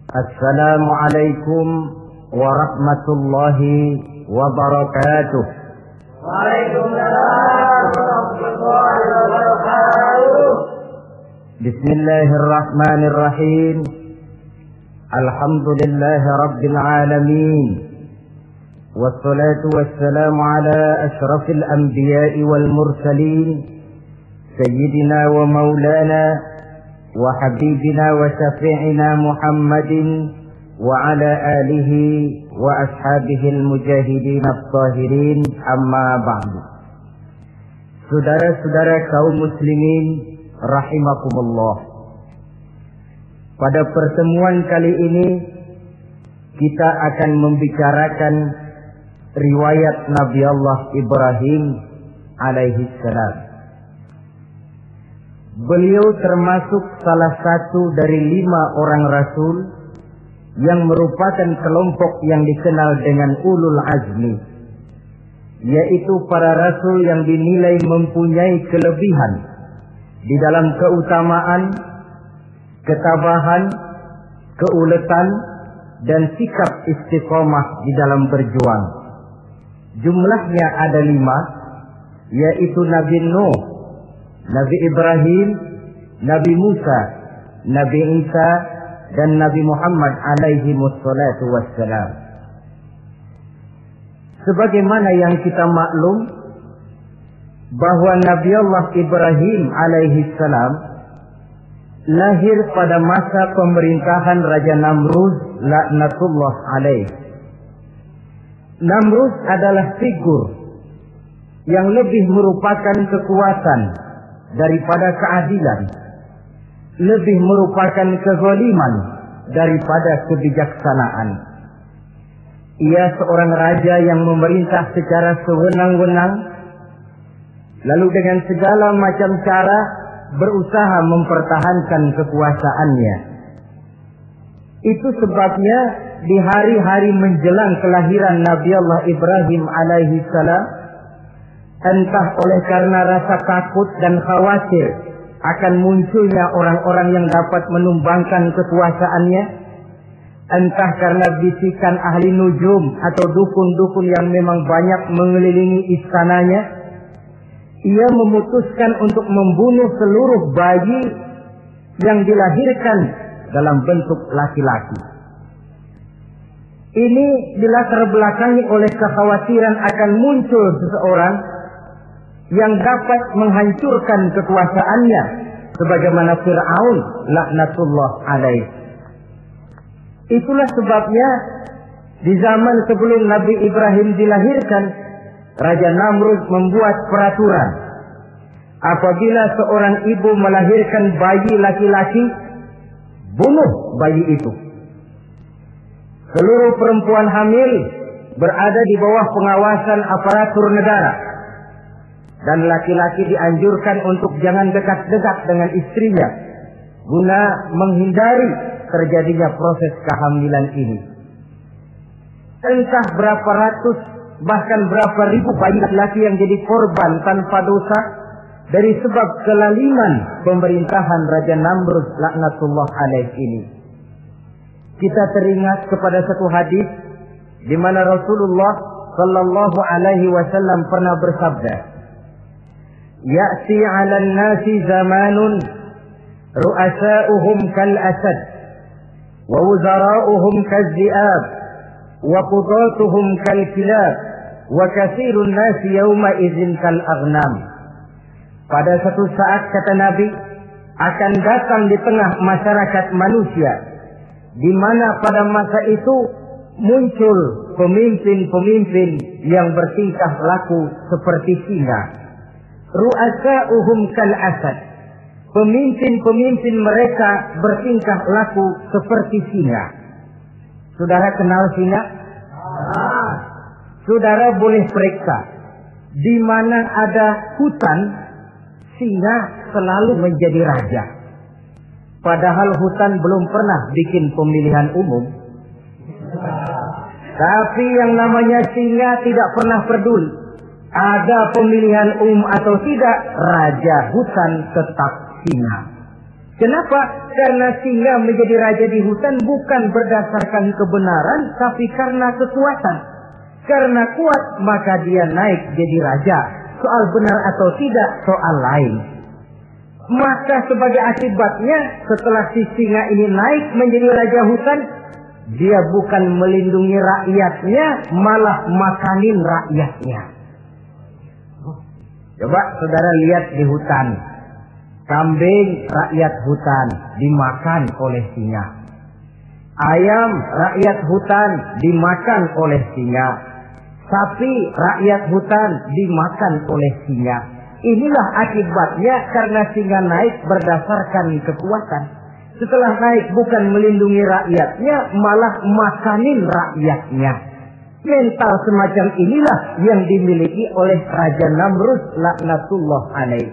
Assalamualaikum warahmatullahi wabarakatuh. Waalaikumsalam warahmatullahi wabarakatuh. Bismillahirrahmanirrahim. Alhamdulillahi rabbil alamin. Wassalatu wassalamu ala ashrafil anbiya'i wal mursalin. Sayyidina wa maulana wa habibina wa syafi'ina Muhammadin wa ala alihi wa ashabihi al-mujahidin at-tahirin, amma ba'du. Saudara-saudara kaum muslimin rahimakumullah, pada pertemuan kali ini kita akan membicarakan riwayat Nabi Allah Ibrahim alaihi salam. Beliau termasuk salah satu dari 5 orang rasul yang merupakan kelompok yang dikenal dengan ulul azmi, yaitu para rasul yang dinilai mempunyai kelebihan di dalam keutamaan, ketabahan, keuletan, dan sikap istiqomah di dalam berjuang. Jumlahnya ada 5, yaitu Nabi Nuh, Nabi Ibrahim, Nabi Musa, Nabi Isa, dan Nabi Muhammad alaihi wassalatu wassalam. Sebagaimana yang kita maklum bahwa Nabi Allah Ibrahim alaihi salam lahir pada masa pemerintahan Raja Namrud laknatullah alaih. Namrud adalah figur yang lebih merupakan kekuatan daripada keadilan, lebih merupakan kezaliman daripada kebijaksanaan. Ia seorang raja yang memerintah secara sewenang-wenang, lalu dengan segala macam cara berusaha mempertahankan kekuasaannya. Itu sebabnya di hari-hari menjelang kelahiran Nabi Allah Ibrahim alaihi salam, entah oleh karena rasa takut dan khawatir akan munculnya orang-orang yang dapat menumbangkan kekuasaannya, entah karena bisikan ahli nujum atau dukun-dukun yang memang banyak mengelilingi istananya, ia memutuskan untuk membunuh seluruh bayi yang dilahirkan dalam bentuk laki-laki. Ini dilatar belakangi oleh kekhawatiran akan muncul seseorang yang dapat menghancurkan kekuasaannya, sebagaimana Fir'aun laknatullah alaih. Itulah sebabnya di zaman sebelum Nabi Ibrahim dilahirkan, Raja Namrud membuat peraturan. Apabila seorang ibu melahirkan bayi laki-laki, bunuh bayi itu. Seluruh perempuan hamil berada di bawah pengawasan aparatur negara, dan laki-laki dianjurkan untuk jangan dekat-dekat dengan istrinya guna menghindari terjadinya proses kehamilan ini. Entah berapa ratus bahkan berapa ribu bayi laki-laki yang jadi korban tanpa dosa dari sebab kelaliman pemerintahan Raja Namrud laknatullah alaih ini. Kita teringat kepada satu hadis di mana Rasulullah sallallahu alaihi wasallam pernah bersabda, "Ya'ti 'alan nasi zamanun ru'asa'uhum kal asad wa wuzara'uhum kal zi'ab wa qudatuhum kal kilab wa katsirun nasi yawma idzin kal aghnam." Pada satu saat, kata Nabi, akan datang di tengah masyarakat manusia, di mana pada masa itu muncul pemimpin-pemimpin yang bertingkah laku seperti singa. Ru'asa'uhum kal asad. Pemimpin-pemimpin mereka bertingkah laku seperti singa. Saudara kenal singa? Saudara boleh periksa, di mana ada hutan, singa selalu menjadi raja. Padahal hutan belum pernah bikin pemilihan umum. Tapi yang namanya singa tidak pernah peduli. Ada pemilihan umum atau tidak, raja hutan tetap singa. Kenapa? Karena singa menjadi raja di hutan bukan berdasarkan kebenaran, tapi karena kekuatan. Karena kuat, maka dia naik jadi raja. Soal benar atau tidak, soal lain. Maka sebagai akibatnya, setelah si singa ini naik menjadi raja hutan, dia bukan melindungi rakyatnya, malah makanin rakyatnya. Coba saudara lihat di hutan. Kambing rakyat hutan dimakan oleh singa. Ayam rakyat hutan dimakan oleh singa. Sapi rakyat hutan dimakan oleh singa. Inilah akibatnya karena singa naik berdasarkan kekuatan. Setelah naik bukan melindungi rakyatnya, malah makanin rakyatnya. Mental semacam inilah yang dimiliki oleh Raja Namrud laknatullah alaih.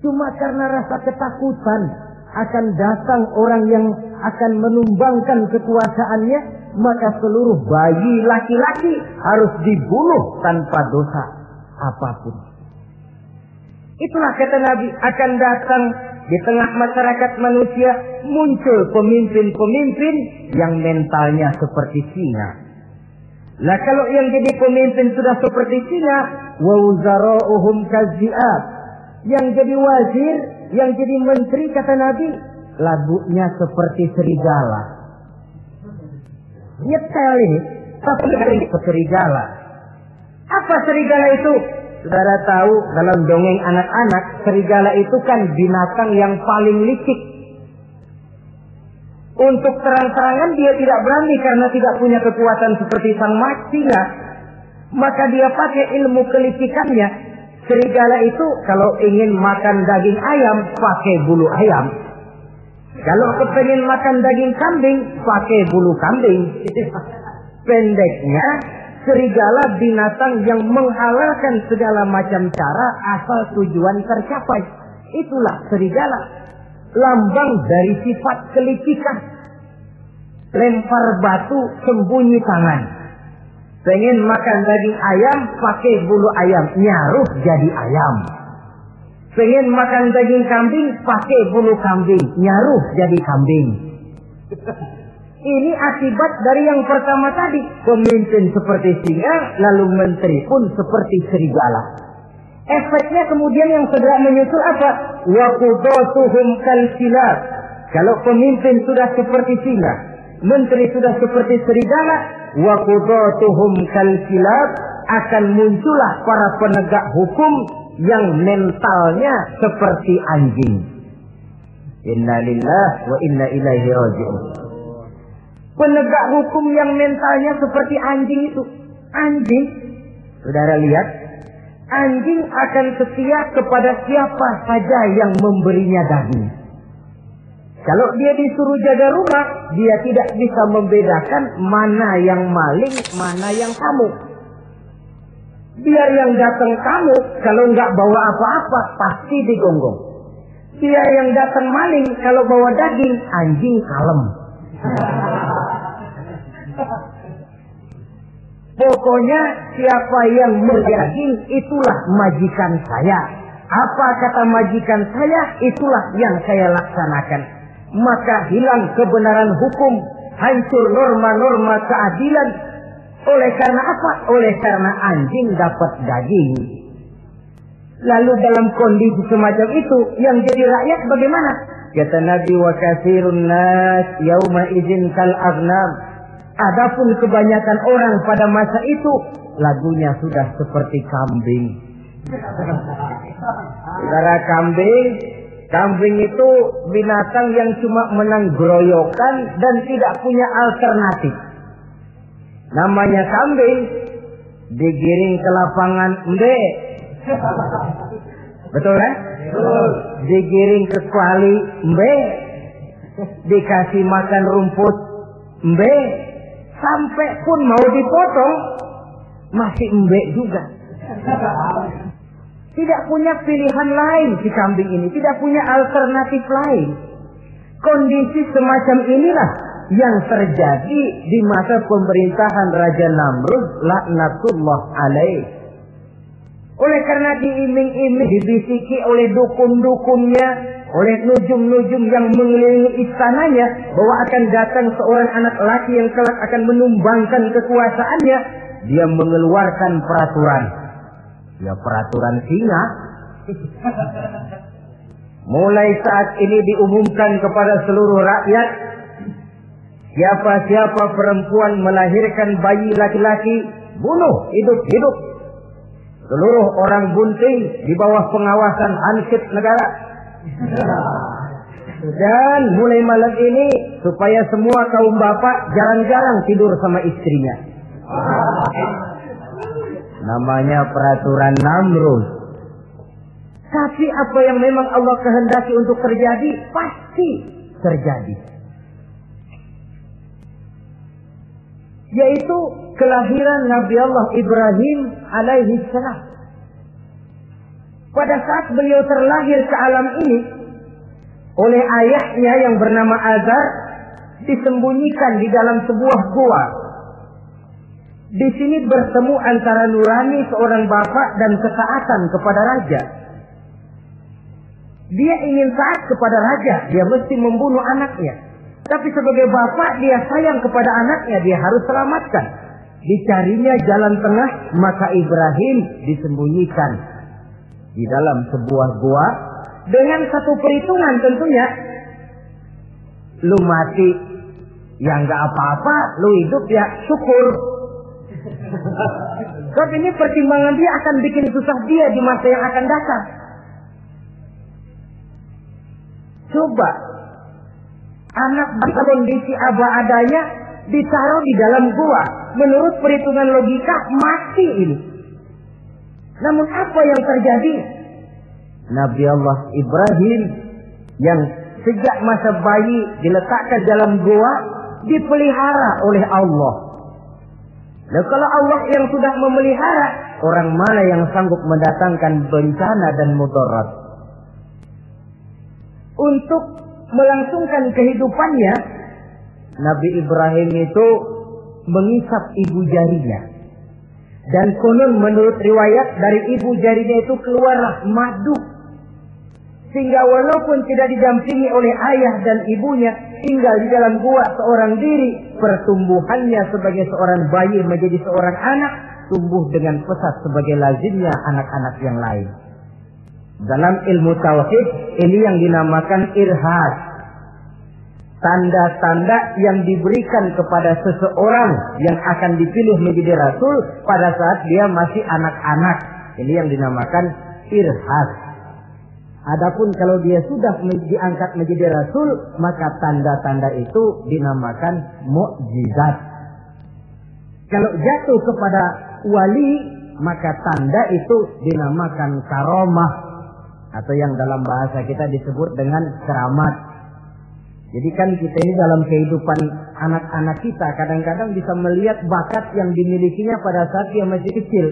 Cuma karena rasa ketakutan akan datang orang yang akan menumbangkan kekuasaannya, maka seluruh bayi laki-laki harus dibunuh tanpa dosa apapun. Itulah kata Nabi, akan datang di tengah masyarakat manusia muncul pemimpin-pemimpin yang mentalnya seperti singa. Nah kalau yang jadi pemimpin sudah seperti singa, wa wuzara'uhum kazzi'ab. Yang jadi wazir, yang jadi menteri kata Nabi, lagunya seperti serigala. Nyetel ini, tapi serigala. Apa serigala itu? Saudara tahu dalam dongeng anak-anak, serigala itu kan binatang yang paling licik. Untuk terang-terangan dia tidak berani karena tidak punya kekuatan seperti sang singa. Maka dia pakai ilmu kelicikannya. Serigala itu kalau ingin makan daging ayam, pakai bulu ayam. Kalau kepengen makan daging kambing, pakai bulu kambing. Pendeknya, serigala binatang yang menghalalkan segala macam cara asal tujuan tercapai. Itulah serigala. Lambang dari sifat kelicikan. Lempar batu, sembunyi tangan. Pengen makan daging ayam, pakai bulu ayam, nyaruh jadi ayam. Pengen makan daging kambing, pakai bulu kambing, nyaruh jadi kambing. Ini akibat dari yang pertama tadi. Pemimpin seperti singa, lalu menteri pun seperti serigala. Efeknya kemudian yang segera menyusul apa? Wa qudatuhum kalsilab. Kalau pemimpin sudah seperti singa, menteri sudah seperti serigala, wa qudatuhum kalsilab, akan muncullah para penegak hukum yang mentalnya seperti anjing. Inna lillahi wa inna ilaihi raji'un. Penegak hukum yang mentalnya seperti anjing itu. Anjing, saudara lihat, anjing akan setia kepada siapa saja yang memberinya daging. Kalau dia disuruh jaga rumah, dia tidak bisa membedakan mana yang maling, mana yang tamu. Biar yang datang tamu, kalau nggak bawa apa-apa, pasti digonggong. Biar yang datang maling, kalau bawa daging, anjing kalem. Pokoknya siapa yang berdaging, itulah majikan saya. Apa kata majikan saya, itulah yang saya laksanakan. Maka hilang kebenaran hukum, hancur norma-norma keadilan. Oleh karena apa? Oleh karena anjing dapat daging. Lalu dalam kondisi semacam itu, yang jadi rakyat bagaimana? Kata Nabi, wa katsirun nas yauma idzin kal aghnam. Adapun kebanyakan orang pada masa itu, lagunya sudah seperti kambing. Saudara, kambing itu binatang yang cuma menang groyokan dan tidak punya alternatif. Namanya kambing, digiring ke lapangan embe. Betul kan? Digiring ke kuali embe. Dikasih makan rumput embe. Sampai pun mau dipotong masih embe juga. Tidak punya pilihan lain si kambing ini, tidak punya alternatif lain. Kondisi semacam inilah yang terjadi di masa pemerintahan Raja Namrud laknatullah alaih. Oleh karena diiming-iming, dibisiki oleh dukun-dukunnya, oleh nujum-nujum yang mengelilingi istananya, bahwa akan datang seorang anak laki yang kelak akan menumbangkan kekuasaannya, dia mengeluarkan peraturan. Ya peraturan singa. Mulai saat ini diumumkan kepada seluruh rakyat, siapa-siapa perempuan melahirkan bayi laki-laki, bunuh hidup-hidup. Seluruh orang bunting di bawah pengawasan Hansip negara. Dan mulai malam ini, supaya semua kaum bapak jarang-jarang tidur sama istrinya. Namanya peraturan Namrud. Tapi apa yang memang Allah kehendaki untuk terjadi, pasti terjadi. Yaitu kelahiran Nabi Allah Ibrahim alaihi salam. Pada saat beliau terlahir ke alam ini, oleh ayahnya yang bernama Azar, disembunyikan di dalam sebuah gua. Di sini bertemu antara nurani seorang bapak dan ketaatan kepada raja. Dia ingin taat kepada raja, dia mesti membunuh anaknya. Tapi sebagai bapak, dia sayang kepada anaknya, dia harus selamatkan. Dicarinya jalan tengah, maka Ibrahim disembunyikan di dalam sebuah gua dengan satu perhitungan tentunya. Lu mati, ya nggak apa-apa, lu hidup ya syukur. Sebab ini pertimbangan dia akan bikin susah dia di masa yang akan datang. Coba anak berkondisi apa adanya ditaruh di dalam gua, menurut perhitungan logika mati ini. Namun apa yang terjadi? Nabi Allah Ibrahim yang sejak masa bayi diletakkan dalam gua dipelihara oleh Allah. Dan kalau Allah yang sudah memelihara, orang mana yang sanggup mendatangkan bencana dan mudarat? Untuk melangsungkan kehidupannya, Nabi Ibrahim itu mengisap ibu jarinya. Dan konon menurut riwayat dari ibu jarinya itu keluarlah madu. Sehingga walaupun tidak didampingi oleh ayah dan ibunya, tinggal di dalam gua seorang diri, pertumbuhannya sebagai seorang bayi menjadi seorang anak, tumbuh dengan pesat sebagai lazimnya anak-anak yang lain. Dalam ilmu tauhid ini yang dinamakan irhas. Tanda-tanda yang diberikan kepada seseorang yang akan dipilih menjadi rasul pada saat dia masih anak-anak. Ini yang dinamakan irhas. Adapun kalau dia sudah diangkat menjadi rasul, maka tanda-tanda itu dinamakan mukjizat. Kalau jatuh kepada wali, maka tanda itu dinamakan karomah. Atau yang dalam bahasa kita disebut dengan keramat. Jadi kan kita ini dalam kehidupan anak-anak kita kadang-kadang bisa melihat bakat yang dimilikinya pada saat dia masih kecil.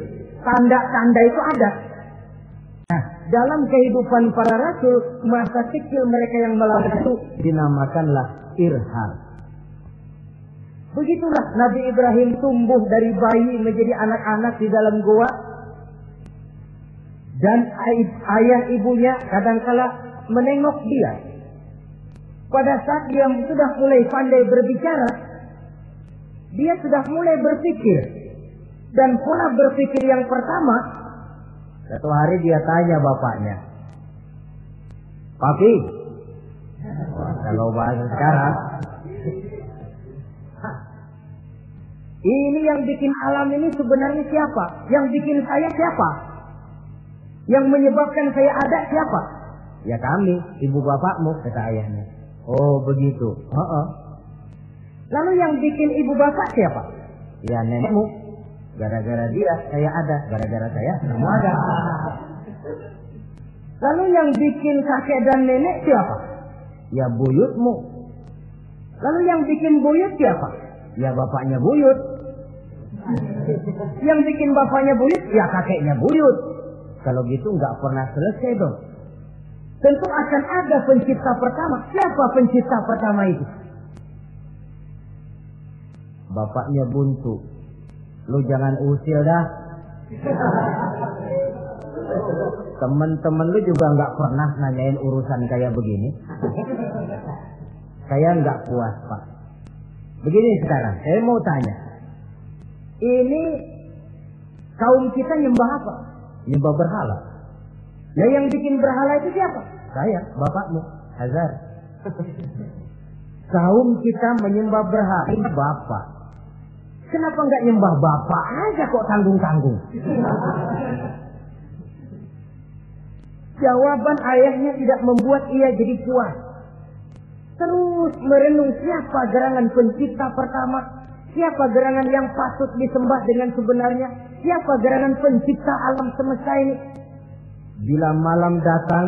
Tanda-tanda itu ada. Nah, dalam kehidupan para rasul, masa kecil mereka yang melakukan itu dinamakanlah irhas. Begitulah Nabi Ibrahim tumbuh dari bayi menjadi anak-anak di dalam gua. Dan ayah ibunya kadangkala menengok dia. Pada saat dia sudah mulai pandai berbicara, dia sudah mulai berpikir. Dan pola berpikir yang pertama, satu hari dia tanya bapaknya, "Papi," kalau bahasa sekarang, "ini yang bikin alam ini sebenarnya siapa? Yang bikin saya siapa? Yang menyebabkan saya ada siapa?" "Ya kami, ibu bapakmu," kata ayahnya. "Oh begitu." "Lalu yang bikin ibu bapak siapa?" "Ya nenekmu. Gara-gara dia saya ada, gara-gara saya kamu ada." "Lalu yang bikin kakek dan nenek siapa?" "Ya buyutmu." "Lalu yang bikin buyut siapa?" "Ya bapaknya buyut." "Yang bikin bapaknya buyut?" "Ya kakeknya buyut." Kalau gitu nggak pernah selesai dong. Tentu akan ada pencipta pertama. Siapa pencipta pertama itu? "Bapaknya buntu." "Lu jangan usil dah." Teman-teman lu juga nggak pernah nanyain urusan kayak begini. Saya nggak puas, Pak. Begini sekarang, saya mau tanya. Ini kaum kita nyembah apa? Nyembah berhala. Ya yang bikin berhala itu siapa? Saya, bapakmu, Azhar. Kaum kita menyembah berhala. Ini bapak. Kenapa nggak nyembah bapak aja kok tanggung-tanggung? Jawaban ayahnya tidak membuat ia jadi puas. Terus merenung siapa gerangan pencipta pertama, siapa gerangan yang patut disembah dengan sebenarnya, siapa gerangan pencipta alam semesta ini. Bila malam datang,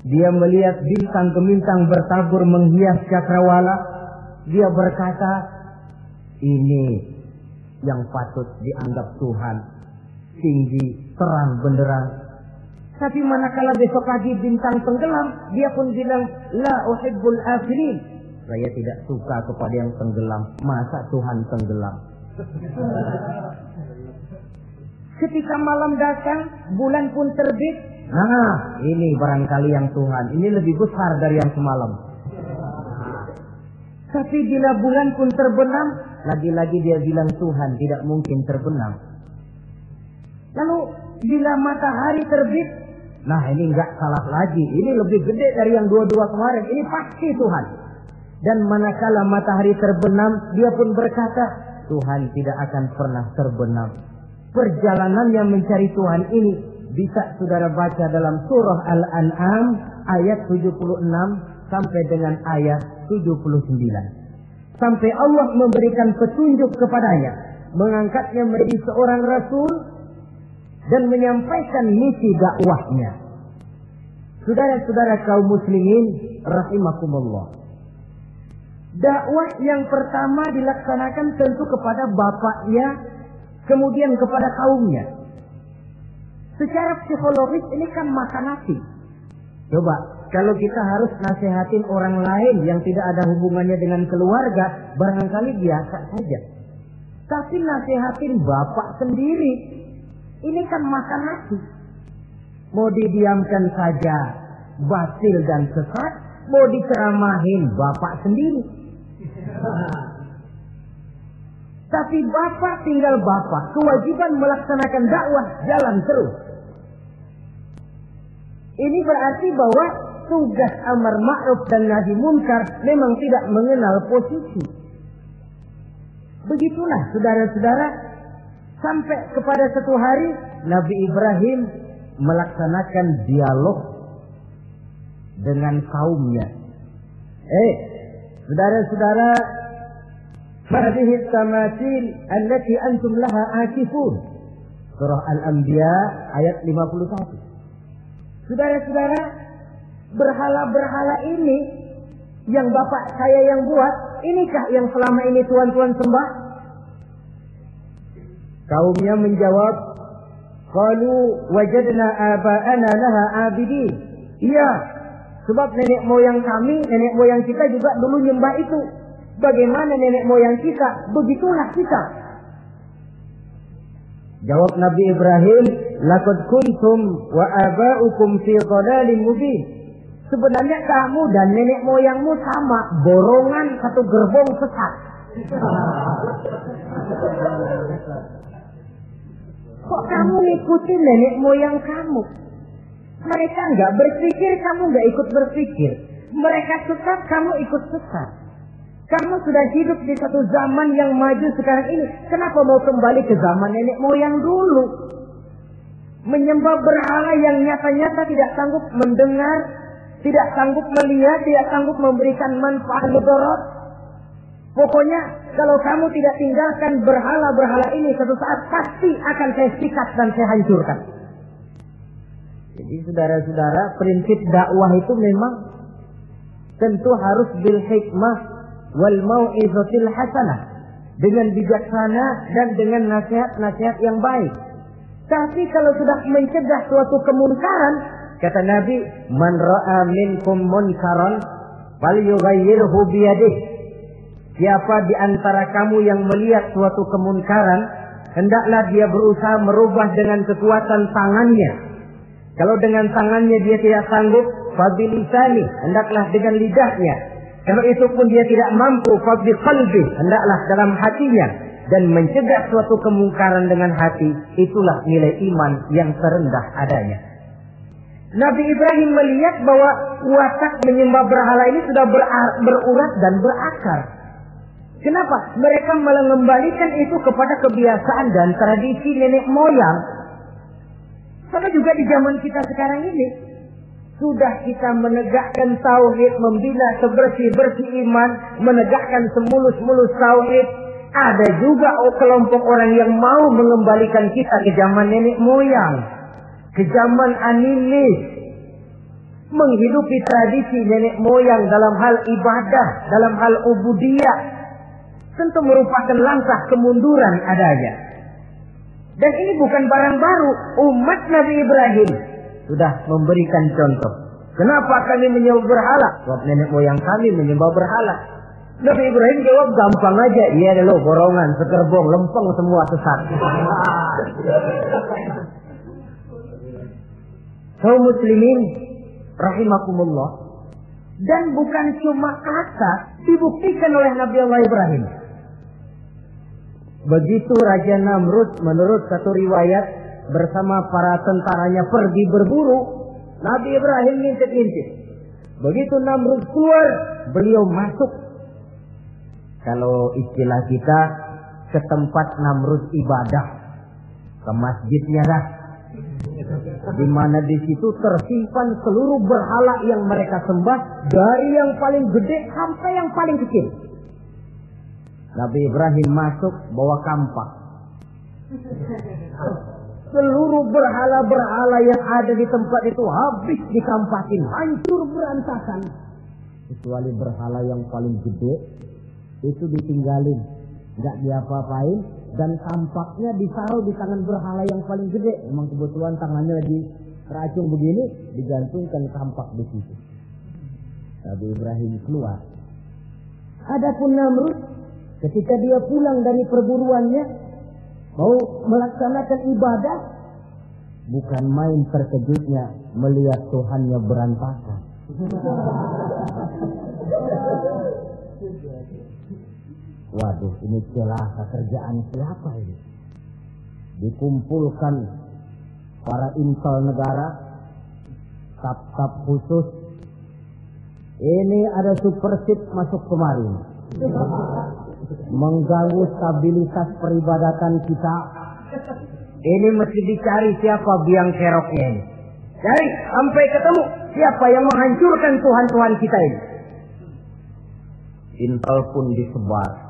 dia melihat bintang gemintang bertabur menghias cakrawala, dia berkata, ini yang patut dianggap Tuhan, tinggi, terang benderang. Tapi manakala besok pagi bintang tenggelam, dia pun bilang, la uhibbul afilin. Saya tidak suka kepada yang tenggelam. Masa Tuhan tenggelam? Ketika malam datang, bulan pun terbit. Nah, ini barangkali yang Tuhan. Ini lebih besar dari yang semalam. Tapi bila bulan pun terbenam, lagi-lagi dia bilang Tuhan tidak mungkin terbenam. Lalu bila matahari terbit, nah ini enggak salah lagi. Ini lebih gede dari yang dua-dua kemarin. Ini pasti Tuhan. Dan manakala matahari terbenam, dia pun berkata, Tuhan tidak akan pernah terbenam. Perjalanan yang mencari Tuhan ini bisa saudara baca dalam surah Al-An'am ayat 76 sampai dengan ayat 79. Sampai Allah memberikan petunjuk kepadanya, mengangkatnya menjadi seorang rasul dan menyampaikan misi dakwahnya. Saudara-saudara kaum muslimin rahimakumullah. Dakwah yang pertama dilaksanakan tentu kepada bapaknya, kemudian kepada kaumnya. Secara psikologis ini kan makan nasi. Coba, kalau kita harus nasihatin orang lain yang tidak ada hubungannya dengan keluarga, barangkali biasa saja. Tapi nasihatin bapak sendiri, ini kan makan nasi. Mau didiamkan saja, batil dan sesat. Mau diceramahin bapak sendiri. Tapi bapak tinggal bapak. Kewajiban melaksanakan dakwah jalan terus. Ini berarti bahwa tugas amar ma'ruf dan nahi munkar memang tidak mengenal posisi. Begitulah saudara-saudara, sampai kepada satu hari Nabi Ibrahim melaksanakan dialog dengan kaumnya. Saudara-saudara, hadhihi tamathil allati antum laha akifun. Surah Al-Anbiya ayat 51. Saudara-saudara, berhala-berhala ini yang bapak saya yang buat, inikah yang selama ini tuan-tuan sembah? Kaumnya menjawab, qalu wajadna aba'ana laha abidin. Iya, sebab nenek moyang kami, nenek moyang kita juga dulu nyembah itu. Bagaimana nenek moyang kita, begitulah kita. Jawab Nabi Ibrahim, laqad kuntum wa aba'ukum fi dhalalin mubin. Sebenarnya kamu dan nenek moyangmu sama, borongan satu gerbong sesat. Kok kamu ngikutin nenek moyang kamu? Mereka enggak berpikir, kamu enggak ikut berpikir. Mereka sesat, kamu ikut sesat. Kamu sudah hidup di satu zaman yang maju sekarang ini. Kenapa mau kembali ke zaman nenek moyang dulu? Menyembah berhala yang nyata-nyata tidak sanggup mendengar, tidak sanggup melihat, tidak sanggup memberikan manfaat mudarat. Pokoknya kalau kamu tidak tinggalkan berhala-berhala ini, suatu saat pasti akan saya sikat dan saya hancurkan. Jadi saudara-saudara, prinsip dakwah itu memang tentu harus bil hikmah wal mau'izatil hasanah, dengan bijaksana dan dengan nasihat-nasihat yang baik. Tapi kalau sudah mencegah suatu kemunkaran, kata Nabi, man ra'a minkum munkaran falyughayyirhu biyadihi. Siapa di antara kamu yang melihat suatu kemunkaran, hendaklah dia berusaha merubah dengan kekuatan tangannya. Kalau dengan tangannya dia tidak sanggup, fabilisani, hendaklah dengan lidahnya. Kalau itu pun dia tidak mampu, fabiqalbi, hendaklah dalam hatinya. Dan mencegah suatu kemungkaran dengan hati, itulah nilai iman yang terendah adanya. Nabi Ibrahim melihat bahwa watak menyembah berhala ini sudah berurat dan berakar. Kenapa? Mereka mengembalikan itu kepada kebiasaan dan tradisi nenek moyang. Sama juga di zaman kita sekarang ini. Sudah kita menegakkan tauhid, membina sebersih-bersih iman, menegakkan semulus-mulus tauhid. Ada juga kelompok orang yang mau mengembalikan kita ke zaman nenek moyang, ke zaman animis, menghidupi tradisi nenek moyang dalam hal ibadah, dalam hal ubudiyah. Tentu merupakan langkah kemunduran adanya. Dan ini bukan barang baru. Umat Nabi Ibrahim sudah memberikan contoh. Kenapa kami menyembah berhala? Sebab nenek moyang kami menyembah berhala. Nabi Ibrahim jawab gampang aja. Iya loh, borongan, sekerbong, lempeng semua sesat. Kaum muslimin rahimakumullah. Dan bukan cuma kata, dibuktikan oleh Nabi Allah Ibrahim. Begitu Raja Namrud menurut satu riwayat bersama para tentaranya pergi berburu, Nabi Ibrahim ngintip-ngintip. Begitu Namrud keluar, beliau masuk. Kalau istilah kita, ke tempat Namrud ibadah, ke masjidnya lah, di mana di situ tersimpan seluruh berhala yang mereka sembah, dari yang paling gede sampai yang paling kecil. Nabi Ibrahim masuk bawa kampak. Seluruh berhala-berhala yang ada di tempat itu habis dikampakin, hancur berantakan. Kecuali berhala yang paling gede, itu ditinggalin, nggak diapa-apain, dan kampaknya ditaruh di tangan berhala yang paling gede. Memang kebetulan tangannya lagi teracung begini, digantungkan kampak di situ. Nabi Ibrahim keluar. Adapun Namrud, ketika dia pulang dari perburuannya, mau melaksanakan ibadah, bukan main terkejutnya melihat Tuhannya berantakan. Waduh, ini celaka kerjaan siapa ini? Dikumpulkan para intel negara, staf-staf khusus. Ini ada supersip masuk kemarin, mengganggu stabilitas peribadatan kita. Ini mesti dicari siapa biang keroknya ini. Cari sampai ketemu siapa yang menghancurkan Tuhan-Tuhan kita ini. Intel pun disebar.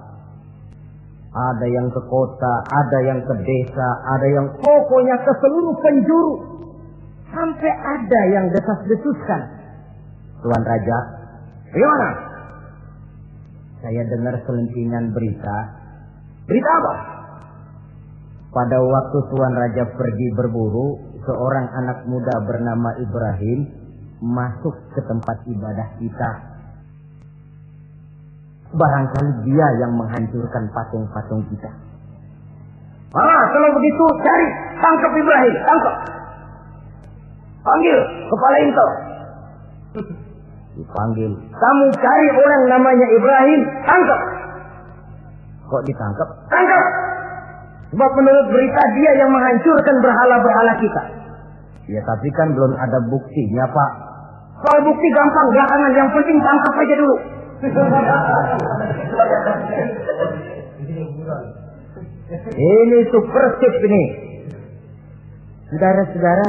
Ada yang ke kota, ada yang ke desa, ada yang pokoknya ke seluruh penjuru. Sampai ada yang desas-desuskan. Tuan Raja, bagaimana? Saya dengar selentingan berita. Berita apa? Pada waktu Tuan Raja pergi berburu, seorang anak muda bernama Ibrahim masuk ke tempat ibadah kita. Barangkali dia yang menghancurkan patung-patung kita. Kalau begitu cari, tangkap Ibrahim, tangkap. Panggil kepala intel. Dipanggil. Kamu cari orang namanya Ibrahim, tangkap. Kok ditangkap? Tangkap. Sebab menurut berita dia yang menghancurkan berhala-berhala kita. Ya tapi kan belum ada buktinya, Pak. Soal bukti gampang, belakangan. Yang penting tangkap aja dulu. Ini supersip ini. Saudara-saudara,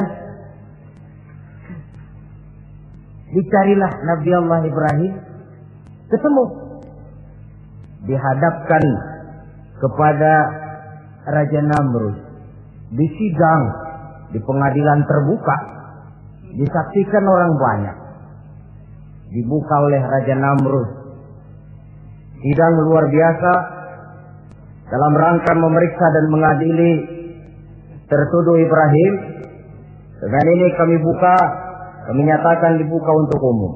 dicarilah Nabi Allah Ibrahim, ketemu, dihadapkan kepada Raja Namrud, disidang di pengadilan terbuka, disaksikan orang banyak, dibuka oleh Raja Namrud. Sidang luar biasa dalam rangka memeriksa dan mengadili tertuduh Ibrahim. Dengan ini kami buka, kami nyatakan dibuka untuk umum.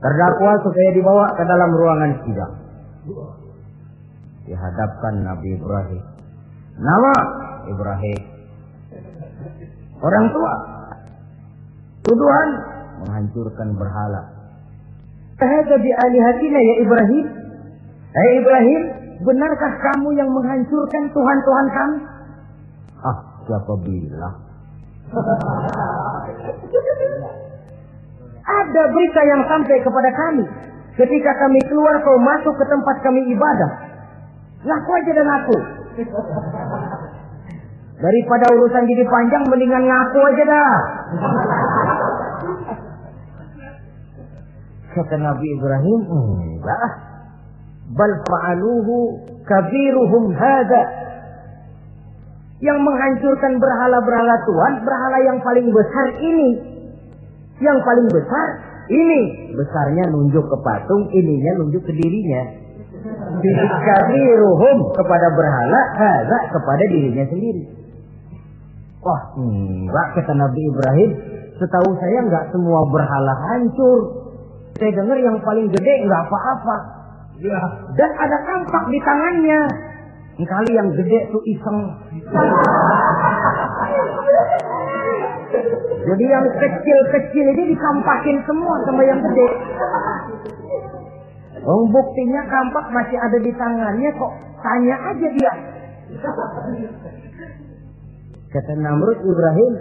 Terdakwa supaya dibawa ke dalam ruangan sidang. Dihadapkan Nabi Ibrahim. Nama Ibrahim. Orang tua. Tuduhan menghancurkan berhala. Hadza bi alihatina ya Ibrahim. Hai Ibrahim, benarkah kamu yang menghancurkan Tuhan-Tuhan kami? Ah, siapa bilang? Ada berita yang sampai kepada kami. Ketika kami keluar, kau masuk ke tempat kami ibadah. Ngaku aja dan ngaku. Daripada urusan jadi panjang, mendingan ngaku aja dah. Kata Nabi Ibrahim, enggak. Bal fa'aluhu kabiruhum hadha. Yang menghancurkan berhala-berhala Tuhan, berhala yang paling besar ini. Yang paling besar ini. Besarnya nunjuk ke patung, ininya nunjuk ke dirinya. Kabiruhum kepada berhala, hadha kepada dirinya sendiri. Wah, enggak, kata Nabi Ibrahim. Setahu saya enggak semua berhala hancur. Saya dengar yang paling gede enggak apa-apa. Ya. Dan ada kampak di tangannya. Kali yang gede tuh iseng. Jadi yang kecil-kecil ini dikampakin semua sama yang gede. Oh, buktinya kampak masih ada di tangannya kok. Tanya aja dia. Kata Namrud, Ibrahim,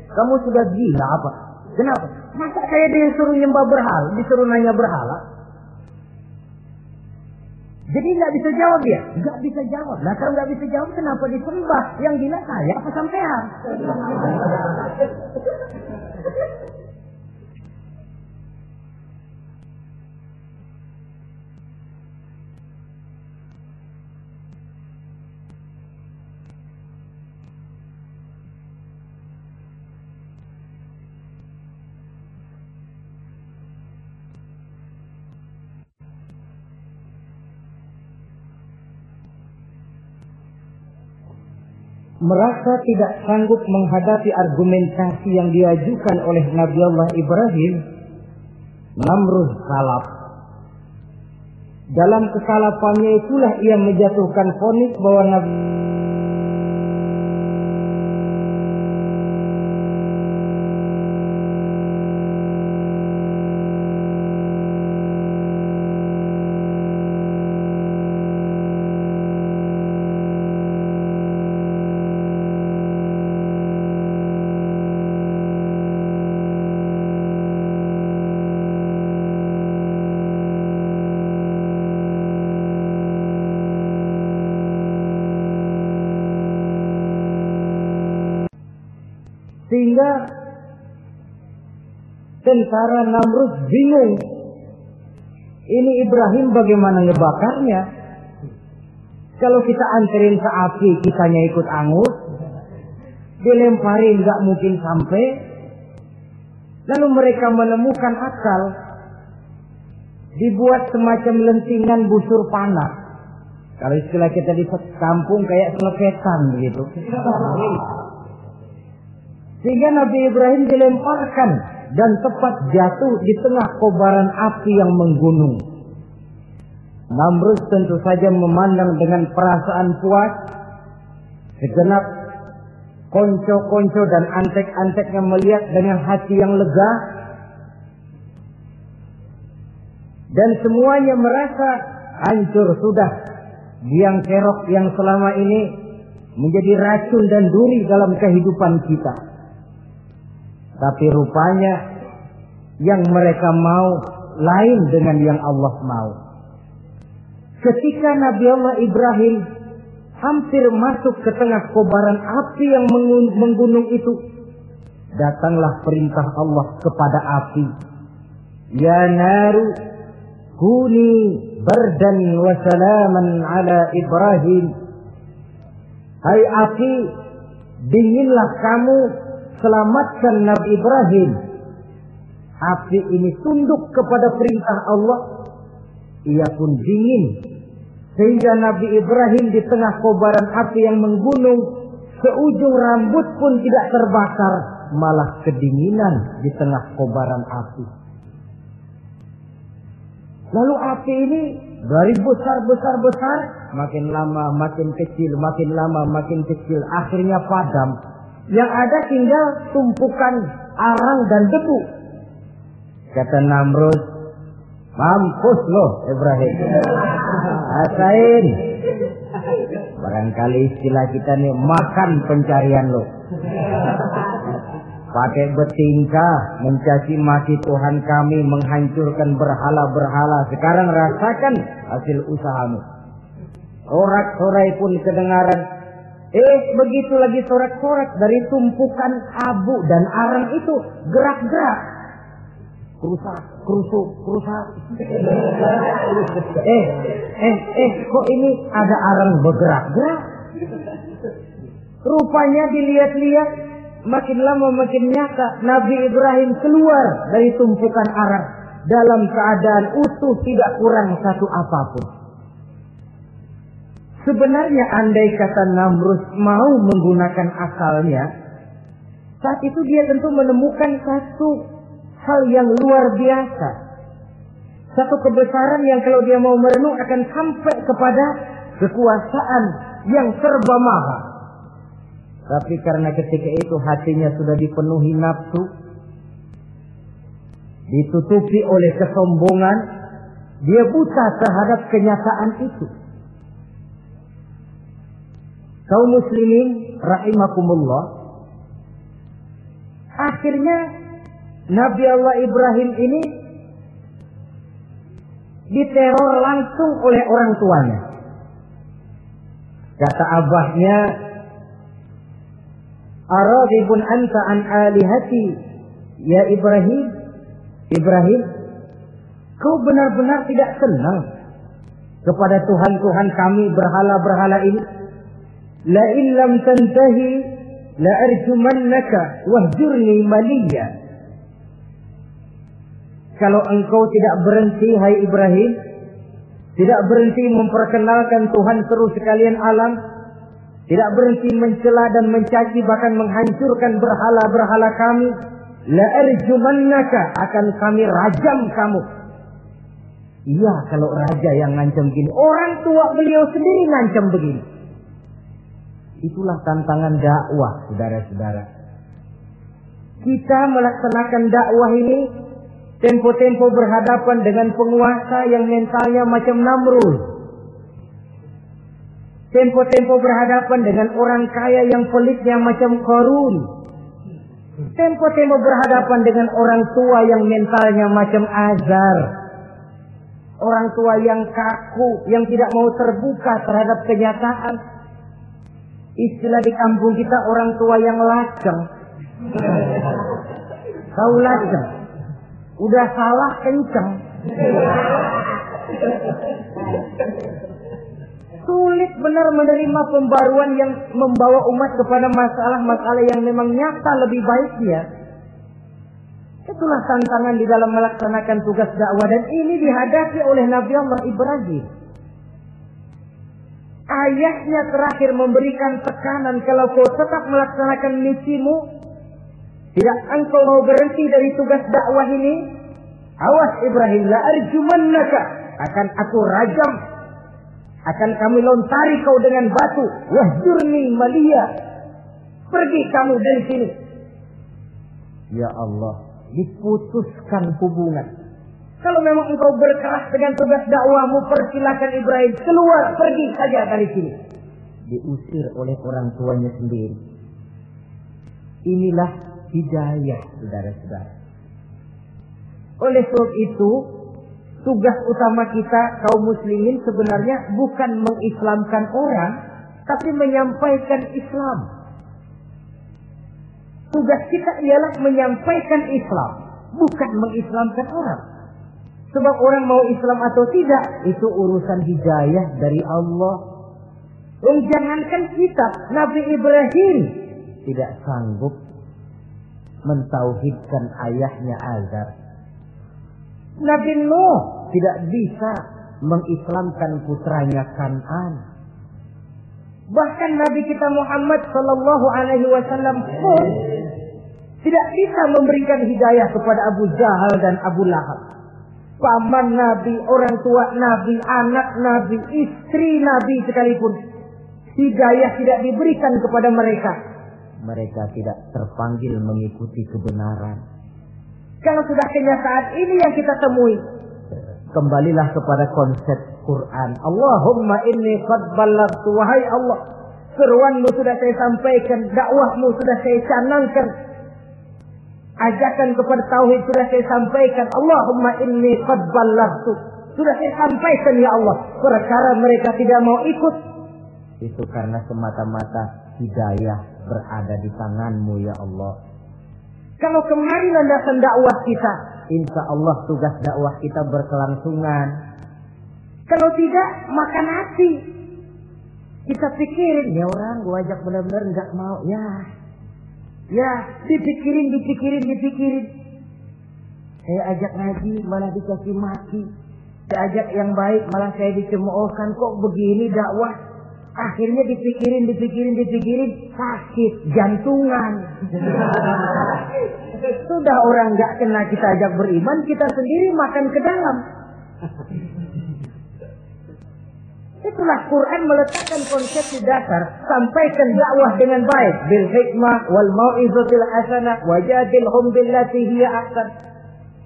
kamu sudah gila apa? Kenapa? Masa kayak dia disuruh nyembah berhala, disuruh nanya berhala? Jadi nggak bisa jawab dia? Nggak bisa jawab. Nah kalau nggak bisa jawab, kenapa disembah? Yang gila saya apa sampean? Merasa tidak sanggup menghadapi argumentasi yang diajukan oleh Nabi Allah Ibrahim, Namrud salaf. Dalam kesalafannya itulah ia menjatuhkan vonis bahwa Nabi sehingga tentara Namrud bingung. Ini Ibrahim bagaimana ngebakarnya? Kalau kita anterin ke api, kitanya ikut angus. Dilemparin gak mungkin sampai. Lalu mereka menemukan akal. Dibuat semacam lentingan busur panah. Kalau istilah kita di kampung kayak selepetan begitu. Sehingga Nabi Ibrahim dilemparkan dan tepat jatuh di tengah kobaran api yang menggunung. Namrud tentu saja memandang dengan perasaan puas. Segenap konco-konco dan antek-anteknya melihat dengan hati yang lega. Dan semuanya merasa hancur sudah biang kerok yang selama ini menjadi racun dan duri dalam kehidupan kita. Tapi rupanya yang mereka mau lain dengan yang Allah mau. Ketika Nabi Allah Ibrahim hampir masuk ke tengah kobaran api yang menggunung itu, datanglah perintah Allah kepada api. Ya naru kuni bardan wa salaman ala Ibrahim. Hai api, dinginlah kamu, selamatkan Nabi Ibrahim. Api ini tunduk kepada perintah Allah. Ia pun dingin. Sehingga Nabi Ibrahim di tengah kobaran api yang menggunung, seujung rambut pun tidak terbakar, malah kedinginan di tengah kobaran api. Lalu api ini dari besar makin lama makin kecil, makin lama makin kecil, akhirnya padam. Yang ada tinggal tumpukan arang dan debu. Kata Namrud, mampus loh Ibrahim. Rasain. Barangkali istilah kita nih, makan pencarian lo. Pakai bertingkah mencaci maki Tuhan kami, menghancurkan berhala-berhala. Sekarang rasakan hasil usahamu. Sorak-sorai pun kedengaran. Begitu lagi sorak-sorak dari tumpukan abu dan arang itu gerak-gerak. Kerusak. Kok ini ada arang bergerak-gerak? Rupanya dilihat-lihat, makin lama makin nyata. Nabi Ibrahim keluar dari tumpukan arang dalam keadaan utuh, tidak kurang satu apapun. Sebenarnya andai kata Namrud mau menggunakan akalnya, saat itu dia tentu menemukan satu hal yang luar biasa. Satu kebesaran yang kalau dia mau merenung akan sampai kepada kekuasaan yang serba maha. Tapi karena ketika itu hatinya sudah dipenuhi nafsu, ditutupi oleh kesombongan, dia buta terhadap kenyataan itu. Kaum muslimin rahimakumullah, akhirnya Nabi Allah Ibrahim ini diteror langsung oleh orang tuanya. Kata abahnya, "Aradibun anta an alihati ya Ibrahim? Ibrahim, kau benar-benar tidak senang kepada Tuhan-Tuhan kami, berhala-berhala ini? La illam tantahi la arjumannaka wahjurni maliya." Kalau engkau tidak berhenti, hai Ibrahim, tidak berhenti memperkenalkan Tuhan seru sekalian alam, tidak berhenti mencela dan mencaci bahkan menghancurkan berhala-berhala kami, la arjumannaka, akan kami rajam kamu. Iya, kalau raja yang ngancam begini, orang tua beliau sendiri ngancam begini. Itulah tantangan dakwah, saudara-saudara. Kita melaksanakan dakwah ini tempo-tempo berhadapan dengan penguasa yang mentalnya macam Namrud. Tempo-tempo berhadapan dengan orang kaya yang pelitnya macam Qarun. Tempo-tempo berhadapan dengan orang tua yang mentalnya macam Azar. Orang tua yang kaku, yang tidak mau terbuka terhadap kenyataan. Istilah di kampung kita, orang tua yang laceng. Tahu laceng? Udah salah kenceng. Sulit benar menerima pembaruan yang membawa umat kepada masalah-masalah yang memang nyata lebih baik dia. Itulah tantangan di dalam melaksanakan tugas dakwah, dan ini dihadapi oleh Nabi Allah Ibrahim. Ayahnya terakhir memberikan tekanan, kalau kau tetap melaksanakan misimu, tidak engkau mau berhenti dari tugas dakwah ini, awas Ibrahim, la arjumannaka, akan aku rajam, akan kami lontari kau dengan batu, wahjurni maliya, pergi kamu dari sini. Ya Allah, diputuskan hubungan. Kalau memang engkau berkeras dengan tugas dakwahmu, persilakan Ibrahim keluar, pergi saja dari sini. Diusir oleh orang tuanya sendiri. Inilah hidayah, saudara-saudara. Oleh sebab itu, tugas utama kita kaum muslimin sebenarnya bukan mengislamkan orang, tapi menyampaikan Islam. Tugas kita ialah menyampaikan Islam, bukan mengislamkan orang. Sebab orang mau Islam atau tidak, itu urusan hidayah dari Allah. Jangankan kita, Nabi Ibrahim tidak sanggup mentauhidkan ayahnya Azar. Nabi Nuh tidak bisa mengislamkan putranya Kan'an. Bahkan Nabi kita Muhammad sallallahu alaihi wasallam pun tidak bisa memberikan hidayah kepada Abu Jahal dan Abu Lahab. paman Nabi, orang tua Nabi, anak Nabi, istri Nabi sekalipun, hidayah tidak diberikan kepada mereka, mereka tidak terpanggil mengikuti kebenaran. Kalau sudah kenyataan ini yang kita temui, kembalilah kepada konsep Quran. Allahumma inni qad ballaghtu, wahai Allah, seruanmu sudah saya sampaikan, dakwahmu sudah saya canangkan, ajakan kepada tauhid sudah saya sampaikan. Allahumma inni qad ballaghtu, sudah saya sampaikan ya Allah. Perkara mereka tidak mau ikut, itu karena semata-mata hidayah berada di tanganmu ya Allah. Kalau kemarin landasan dakwah kita, insya Allah tugas dakwah kita berkelangsungan. Kalau tidak, makan hati. Kita pikirin, ya orang gua ajak benar-benar nggak mau, ya dipikirin. Saya ajak ngaji malah dikasih maki, saya ajak yang baik malah saya dicemoohkan. Kok begini dakwah? Akhirnya dipikirin, sakit jantungan. Sudah orang nggak kena kita ajak beriman, kita sendiri makan ke dalam. Itulah Quran meletakkan konsep dasar, sampaikan dakwah dengan baik, bil hikmah wal mau'izatil hasanah wajadilhum billati hiya ahsan.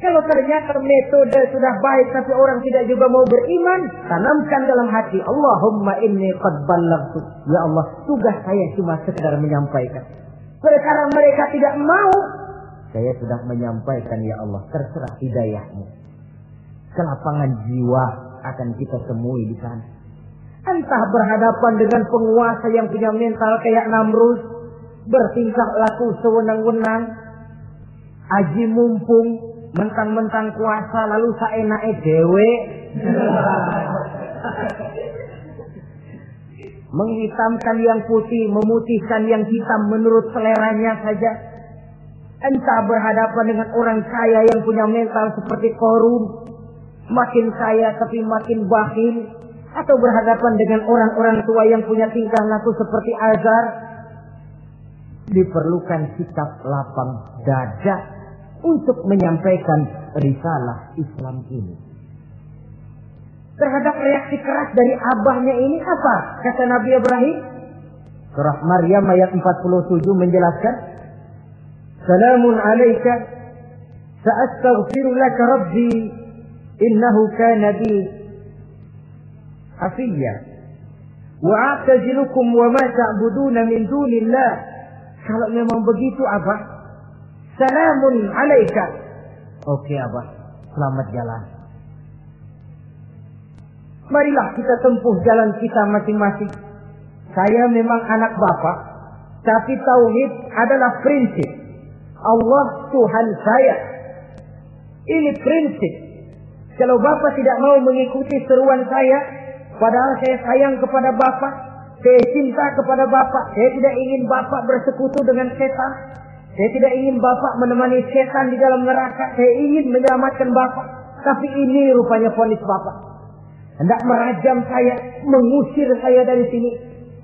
Kalau ternyata metode sudah baik tapi orang tidak juga mau beriman, tanamkan dalam hati, Allahumma inni qad ballaghtu. Ya Allah, tugas saya cuma sekedar menyampaikan. Perkara mereka tidak mau, saya sudah menyampaikan ya Allah, terserah hidayahmu. Kelapangan jiwa akan kita temui di sana. Entah berhadapan dengan penguasa yang punya mental kayak Namrud, bertingkah laku sewenang-wenang, aji mumpung, mentang-mentang kuasa lalu saenake dhewe, menghitamkan yang putih, memutihkan yang hitam menurut seleranya saja. Entah berhadapan dengan orang kaya yang punya mental seperti Qarun, makin kaya tapi makin bakhil, atau berhadapan dengan orang-orang tua yang punya tingkah laku seperti Azar. Diperlukan sikap lapang dada untuk menyampaikan risalah Islam ini. Terhadap reaksi keras dari abahnya ini apa? Kata Nabi Ibrahim, surah Maryam ayat 47 menjelaskan, Salamun alaika sa'astaghfiru laka rabbi innahu kana bi hafiyya wa a'tazilukum wa ma ta'buduna min dunillah. Kalau memang begitu Abah, salamun alaika. Oke Abah, selamat jalan. Marilah kita tempuh jalan kita masing-masing. Saya memang anak Bapak, tapi tauhid adalah prinsip. Allah Tuhan saya. Ini prinsip. Kalau Bapak tidak mau mengikuti seruan saya, padahal saya sayang kepada Bapak, saya cinta kepada Bapak, saya tidak ingin Bapak bersekutu dengan setan, saya tidak ingin Bapak menemani setan di dalam neraka, saya ingin menyelamatkan Bapak. Tapi ini rupanya vonis Bapak, hendak merajam saya, mengusir saya dari sini.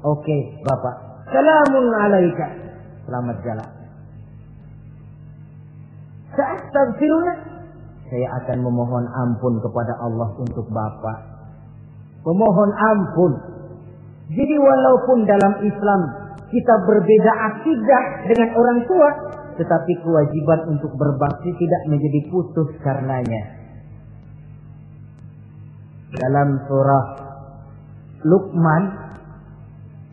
Oke Bapak, salamun alaika, selamat jalan. Sa'astaghfirullah, saya akan memohon ampun kepada Allah untuk Bapak. Memohon ampun. Jadi walaupun dalam Islam kita berbeda akidah dengan orang tua, tetapi kewajiban untuk berbakti tidak menjadi putus karenanya. Dalam surah Luqman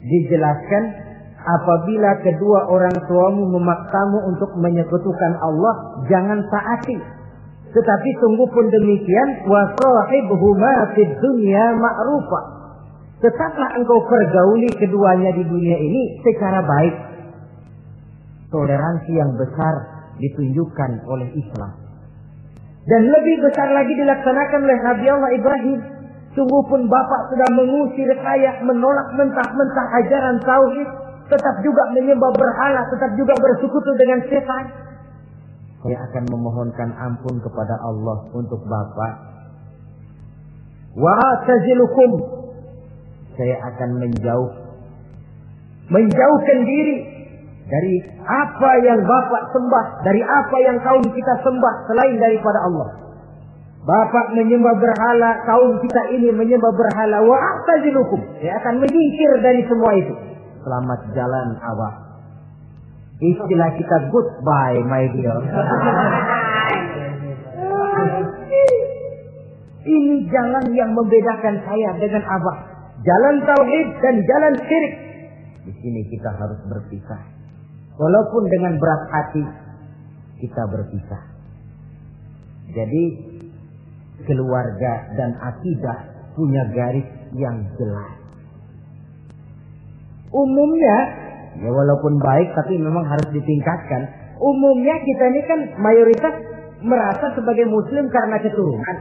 dijelaskan, apabila kedua orang tuamu memaksamu untuk menyekutukan Allah, jangan taati. Tetapi sungguh pun demikian, wa sahibhuma fid dunya ma'rufa. Tetaplah engkau pergauli keduanya di dunia ini secara baik. Toleransi yang besar ditunjukkan oleh Islam. Dan lebih besar lagi dilaksanakan oleh Nabi Allah Ibrahim. Sungguh pun Bapak sudah mengusir saya, menolak mentah-mentah ajaran tauhid, tetap juga menyembah berhala, tetap juga bersekutu dengan setan. Saya akan memohonkan ampun kepada Allah untuk Bapak. Wa atazilukum, saya akan menjauhkan diri dari apa yang Bapak sembah, dari apa yang kaum kita sembah selain daripada Allah. Bapak menyembah berhala, kaum kita ini menyembah berhala, wa a'tazilukum. Saya akan menyingkir dari semua itu. Selamat jalan Abah. Istilah kita goodbye my dear. Ini jalan yang membedakan saya dengan Abah. Jalan tauhid dan jalan syirik. Di sini kita harus berpisah. Walaupun dengan berat hati kita berpisah. Jadi keluarga dan akidah punya garis yang jelas. Umumnya, ya walaupun baik tapi memang harus ditingkatkan. Umumnya kita ini kan mayoritas merasa sebagai muslim karena keturunan.